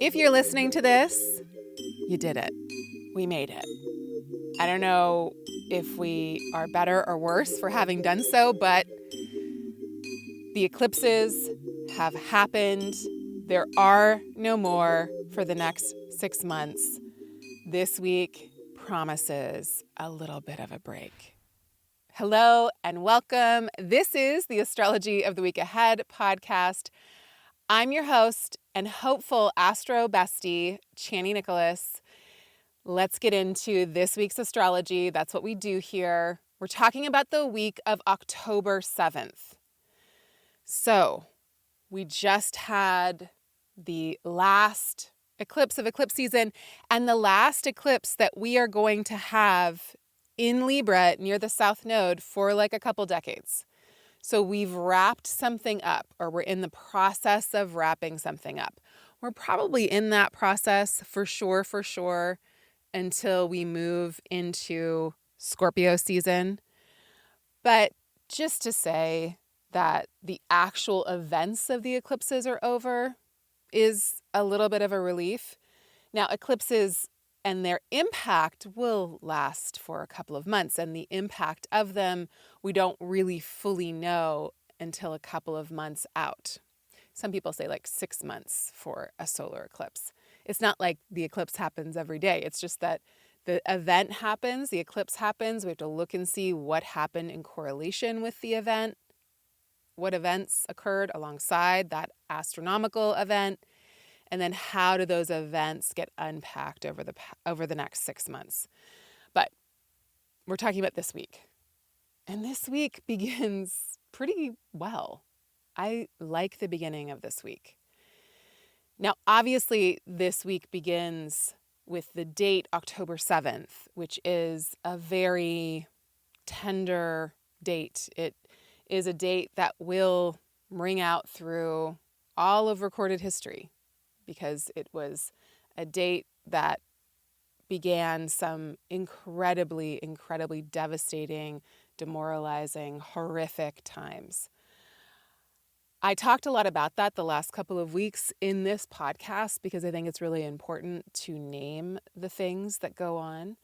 If you're listening to this, you did it. We made it. I don't know if we are better or worse for having done so, but the eclipses have happened. There are no more for the next 6 months. This week promises a little bit of a break. Hello and welcome. This is the Astrology of the Week Ahead podcast. I'm your host and hopeful astro bestie, Chani Nicholas. Let's get into this week's astrology. That's what we do here. We're talking about the week of October 7th. So, we just had the last eclipse of eclipse season and the last eclipse that we are going to have in Libra near the South Node for like a couple decades. So we've wrapped something up, or we're in the process of wrapping something up. We're probably in that process for sure, until we move into Scorpio season. But just to say that the actual events of the eclipses are over is a little bit of a relief. Now, eclipses and their impact will last for a couple of months, and the impact of them we don't really fully know until a couple of months out. Some people say like 6 months for a solar eclipse. It's not like the eclipse happens every day. It's just that the event happens, the eclipse happens. We have to look and see what happened in correlation with the event, what events occurred alongside that astronomical event, and then how do those events get unpacked over the next 6 months. But we're talking about this week. And this week begins pretty well. I like the beginning of this week. Now, obviously, this week begins with the date October 7th, which is a very tender date. It is a date that will ring out through all of recorded history, because it was a date that began some incredibly devastating, demoralizing, horrific times. I talked a lot about that the last couple of weeks in this podcast because I think it's really important to name the things that go on.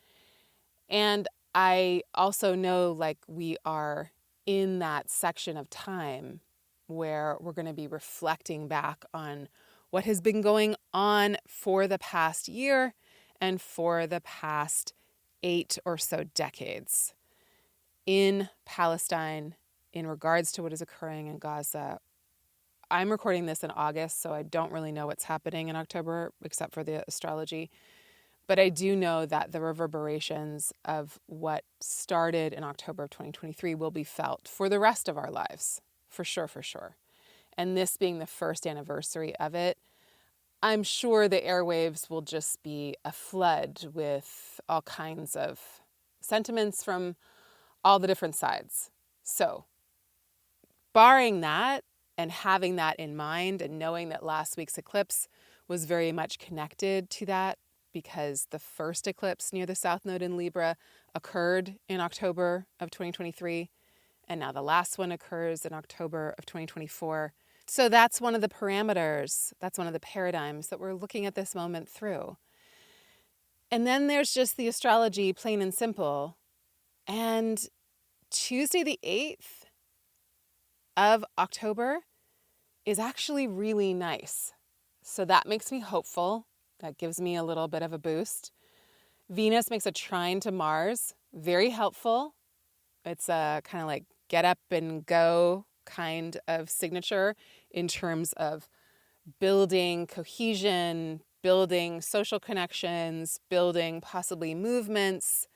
And I also know like we are in that section of time where we're going to be reflecting back on what has been going on for the past year and for the past 8 or so decades in Palestine in regards to what is occurring in Gaza. I'm recording this in August, so I don't really know what's happening in October except for the astrology. But I do know that the reverberations of what started in October of 2023 will be felt for the rest of our lives, for sure. And this being the first anniversary of it, I'm sure the airwaves will just be a flood with all kinds of sentiments from all the different sides. So, barring that and having that in mind and knowing that last week's eclipse was very much connected to that because the first eclipse near the South Node in Libra occurred in October of 2023, and now the last one occurs in October of 2024. So that's one of the parameters, that's one of the paradigms that we're looking at this moment through. And then there's just the astrology, plain and simple. And Tuesday the 8th of October is actually really nice. So that makes me hopeful. That gives me a little bit of a boost. Venus makes a trine to Mars, very helpful. It's a kind of like get up and go kind of signature in terms of building cohesion, building social connections, building possibly movements,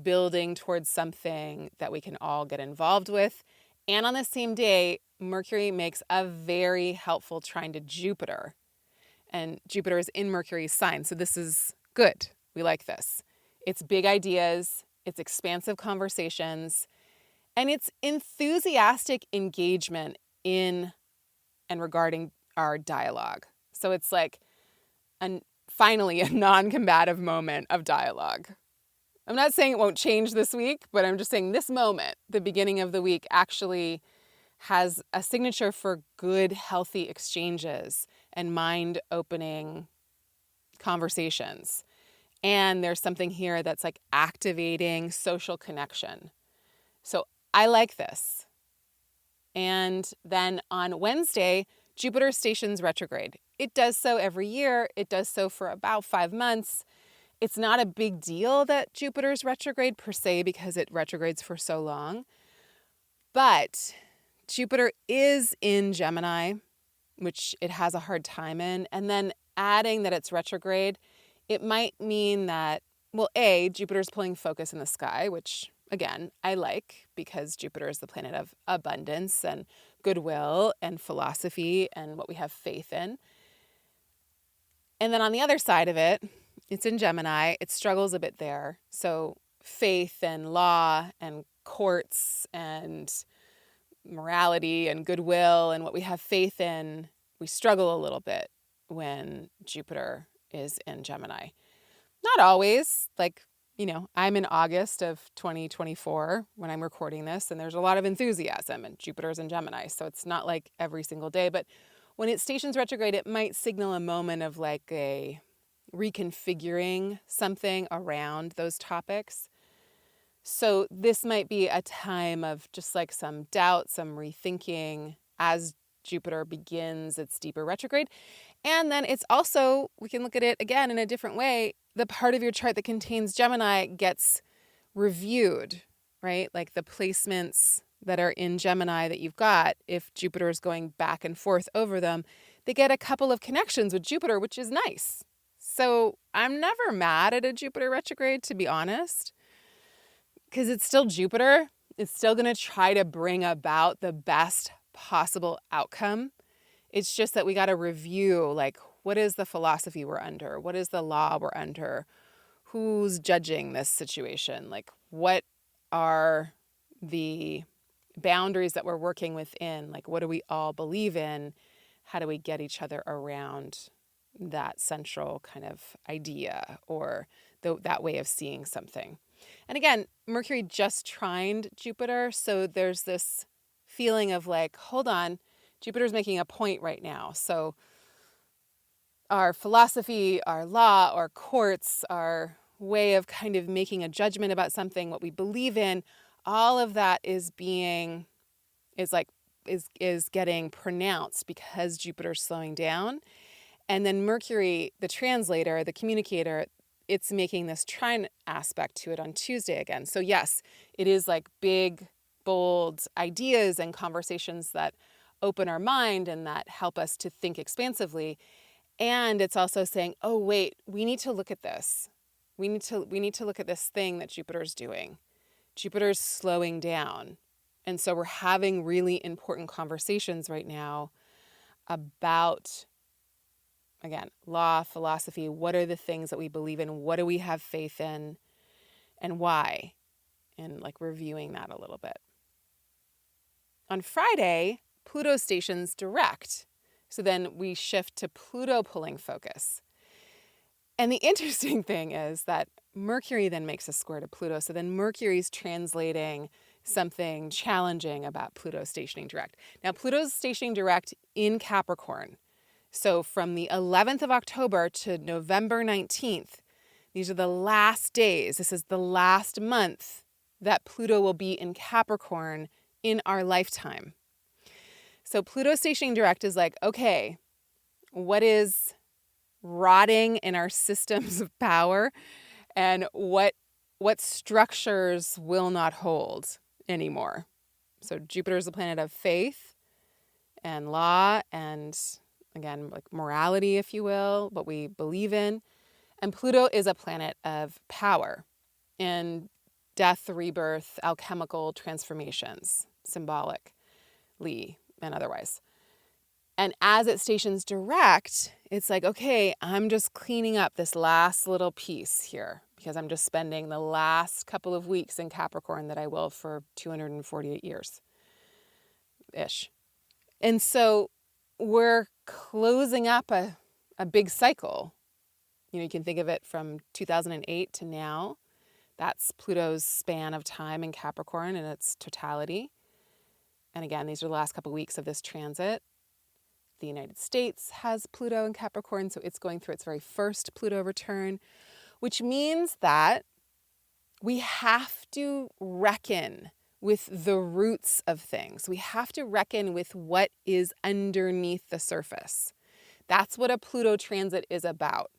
building towards something that we can all get involved with. And on the same day, Mercury makes a very helpful trine to Jupiter. And Jupiter is in Mercury's sign, so this is good. We like this. It's big ideas, it's expansive conversations, and it's enthusiastic engagement in and regarding our dialogue. So it's like finally a non-combative moment of dialogue. I'm not saying it won't change this week, but I'm just saying this moment, the beginning of the week, actually has a signature for good, healthy exchanges and mind-opening conversations. And there's something here that's like activating social connection. So I like this. And then on Wednesday, Jupiter stations retrograde. It does so every year. It does so for about 5 months. It's not a big deal that Jupiter's retrograde per se because it retrogrades for so long. But Jupiter is in Gemini, which it has a hard time in. And then adding that it's retrograde, it might mean that, well, A, Jupiter's pulling focus in the sky, which, again, I like because Jupiter is the planet of abundance and goodwill and philosophy and what we have faith in. And then on the other side of it, it's in Gemini. It struggles a bit there. So faith and law and courts and morality and goodwill and what we have faith in, we struggle a little bit when Jupiter is in Gemini. Not always. Like, I'm in August of 2024 when I'm recording this, and there's a lot of enthusiasm, and Jupiter's in Gemini, so it's not like every single day. But when it stations retrograde, it might signal a moment of like a reconfiguring something around those topics. So this might be a time of just like some doubt, some rethinking as Jupiter begins its deeper retrograde. And then it's also, we can look at it again in a different way. The part of your chart that contains Gemini gets reviewed, right? Like the placements that are in Gemini that you've got, if Jupiter is going back and forth over them, they get a couple of connections with Jupiter, which is nice. So I'm never mad at a Jupiter retrograde, to be honest, because it's still Jupiter. It's still going to try to bring about the best possible outcome. It's just that we got to review, like, what is the philosophy we're under? What is the law we're under? Who's judging this situation? Like, what are the boundaries that we're working within? Like, what do we all believe in? How do we get each other around that central kind of idea or that way of seeing something? And again, Mercury just trined Jupiter, so there's this feeling of like, hold on, Jupiter's making a point right now. So our philosophy, our law, our courts, our way of kind of making a judgment about something, what we believe in, all of that is getting pronounced because Jupiter's slowing down. And then Mercury, the translator, the communicator, it's making this trine aspect to it on Tuesday again. So yes, it is like big, bold ideas and conversations that open our mind and that help us to think expansively. And it's also saying, oh, wait, we need to look at this. We need to look at this thing that Jupiter's doing. Jupiter's slowing down. And so we're having really important conversations right now about, again, law, philosophy. What are the things that we believe in? What do we have faith in? And why? And like reviewing that a little bit. On Friday, Pluto stations direct. So then we shift to Pluto pulling focus. And the interesting thing is that Mercury then makes a square to Pluto. So then Mercury's translating something challenging about Pluto stationing direct. Now, Pluto's stationing direct in Capricorn. So from the 11th of October to November 19th, these are the last days. This is the last month that Pluto will be in Capricorn in our lifetime. So Pluto stationing direct is like, okay, what is rotting in our systems of power and what structures will not hold anymore? So Jupiter is the planet of faith and law and, again, like morality, if you will, what we believe in. And Pluto is a planet of power and death, rebirth, alchemical transformations, symbolically and otherwise. And as it stations direct, it's like, okay, I'm just cleaning up this last little piece here because I'm just spending the last couple of weeks in Capricorn that I will for 248 years-ish. And so we're closing up a big cycle. You can think of it from 2008 to now. That's Pluto's span of time in Capricorn in its totality. And again, these are the last couple of weeks of this transit. The United States has Pluto in Capricorn, so it's going through its very first Pluto return, which means that we have to reckon with the roots of things. We have to reckon with what is underneath the surface. That's what a Pluto transit is about.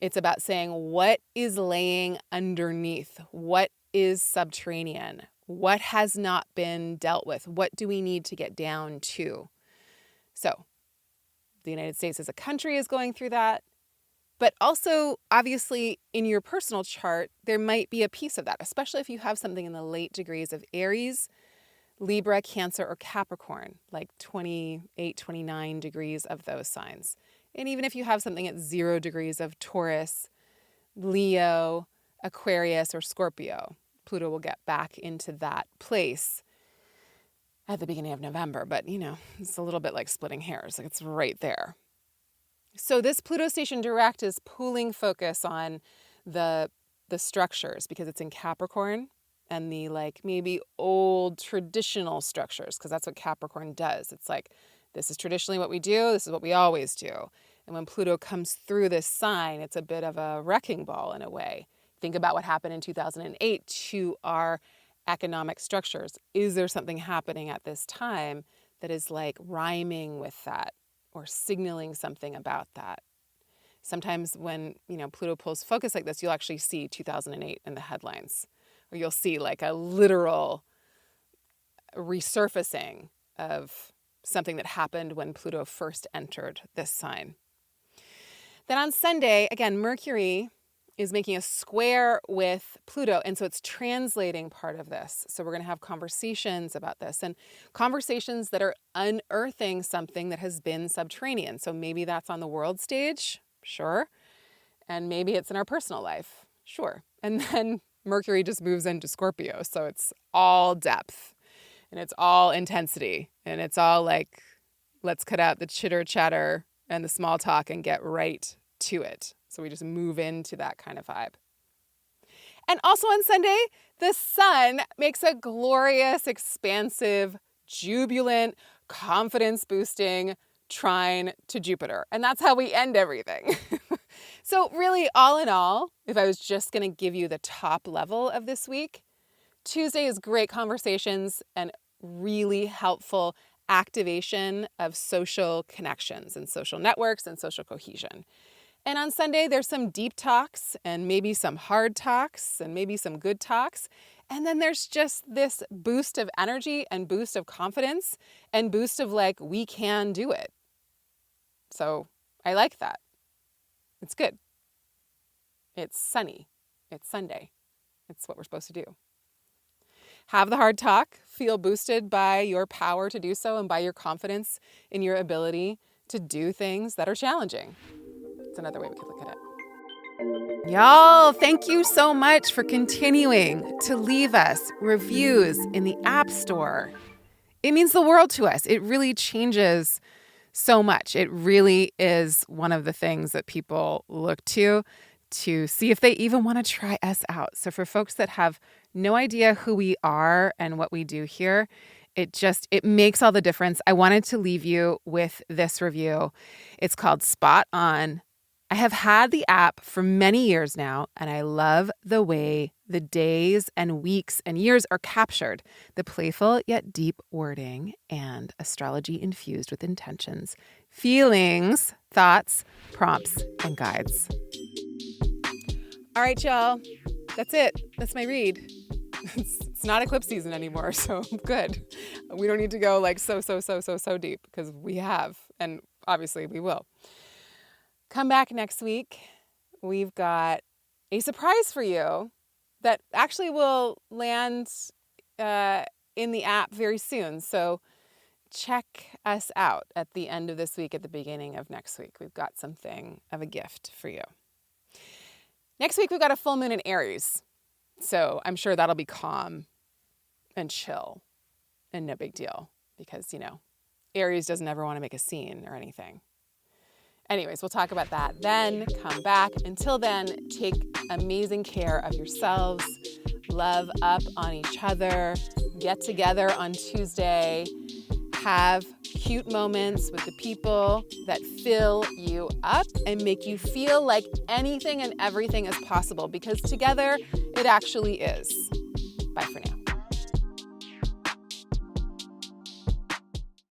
It's about saying what is laying underneath, what is subterranean, what has not been dealt with, what do we need to get down to. So the United States as a country is going through that. But also, obviously, in your personal chart, there might be a piece of that, especially if you have something in the late degrees of Aries, Libra, Cancer, or Capricorn, like 28, 29 degrees of those signs. And even if you have something at 0 degrees of Taurus, Leo, Aquarius, or Scorpio, Pluto will get back into that place at the beginning of November. But, it's a little bit like splitting hairs. Like, it's right there. So this Pluto station direct is pulling focus on the structures because it's in Capricorn, and the maybe old traditional structures, because that's what Capricorn does. It's like, this is traditionally what we do. This is what we always do. And when Pluto comes through this sign, it's a bit of a wrecking ball in a way. Think about what happened in 2008 to our economic structures. Is there something happening at this time that is rhyming with that, or signaling something about that? Sometimes when, Pluto pulls focus like this, you'll actually see 2008 in the headlines, or you'll see a literal resurfacing of something that happened when Pluto first entered this sign. Then on Sunday, again, Mercury is making a square with Pluto, and so it's translating part of this. So we're going to have conversations about this, and conversations that are unearthing something that has been subterranean. So maybe that's on the world stage, sure, and maybe it's in our personal life, sure. And then Mercury just moves into Scorpio, so it's all depth, and it's all intensity, and it's all let's cut out the chitter chatter and the small talk and get right to it. So we just move into that kind of vibe. And also on Sunday, the sun makes a glorious, expansive, jubilant, confidence-boosting trine to Jupiter. And that's how we end everything. So really, all in all, if I was just going to give you the top level of this week, Tuesday is great conversations and really helpful activation of social connections and social networks and social cohesion. And on Sunday, there's some deep talks and maybe some hard talks and maybe some good talks. And then there's just this boost of energy and boost of confidence and boost of we can do it. So I like that. It's good. It's sunny. It's Sunday. It's what we're supposed to do. Have the hard talk. Feel boosted by your power to do so and by your confidence in your ability to do things that are challenging. It's another way we could look at it. Y'all, thank you so much for continuing to leave us reviews in the App Store. It means the world to us. It really changes so much. It really is one of the things that people look to see if they even want to try us out. So for folks that have no idea who we are and what we do here, it makes all the difference. I wanted to leave you with this review. It's called Spot On. I have had the app for many years now, and I love the way the days and weeks and years are captured. The playful yet deep wording and astrology infused with intentions, feelings, thoughts, prompts, and guides. All right, y'all. That's it. That's my read. It's not eclipse season anymore, so I'm good. We don't need to go so deep because we have, and obviously we will. Come back next week. We've got a surprise for you that actually will land in the app very soon. So check us out at the end of this week, at the beginning of next week. We've got something of a gift for you. Next week, we've got a full moon in Aries. So I'm sure that'll be calm and chill and no big deal because, Aries doesn't ever want to make a scene or anything. Anyways, we'll talk about that then. Come back. Until then, take amazing care of yourselves. Love up on each other. Get together on Tuesday. Have cute moments with the people that fill you up and make you feel like anything and everything is possible, because together it actually is. Bye for now.